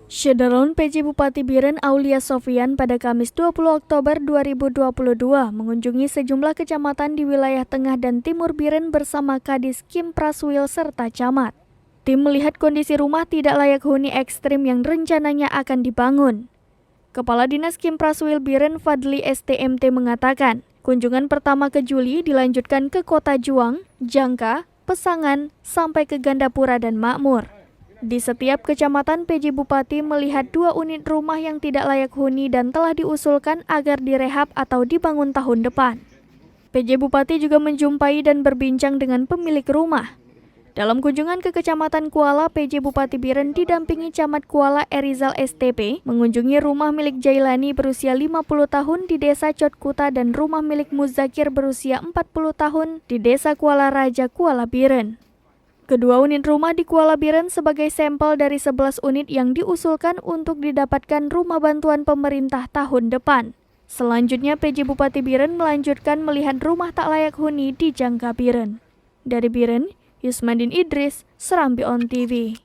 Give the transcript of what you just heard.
Syederun PJ Bupati Biren Aulia Sofyan pada Kamis 20 Oktober 2022 mengunjungi sejumlah kecamatan di wilayah tengah dan timur Biren bersama Kadis Kim Praswil serta camat. Tim melihat kondisi rumah tidak layak huni ekstrim yang rencananya akan dibangun. Kepala Dinas Kim Praswil Biren Fadli STMT mengatakan, kunjungan pertama ke Juli dilanjutkan ke Kota Juang, Jangka, Pesangan, sampai ke Gandapura dan Makmur. Di setiap kecamatan, PJ Bupati melihat 2 unit rumah yang tidak layak huni dan telah diusulkan agar direhab atau dibangun tahun depan. PJ Bupati juga menjumpai dan berbincang dengan pemilik rumah. Dalam kunjungan ke Kecamatan Kuala, PJ Bupati Biren didampingi Camat Kuala Erizal STP mengunjungi rumah milik Jailani berusia 50 tahun di Desa Cotkuta dan rumah milik Muzakir berusia 40 tahun di Desa Kuala Raja, Kuala Biren. Kedua unit rumah di Kuala Biren sebagai sampel dari 11 unit yang diusulkan untuk didapatkan rumah bantuan pemerintah tahun depan. Selanjutnya, PJ Bupati Biren melanjutkan melihat rumah tak layak huni di Jangka Biren. Dari Biren, Yusmandin Idris, Serambi On TV.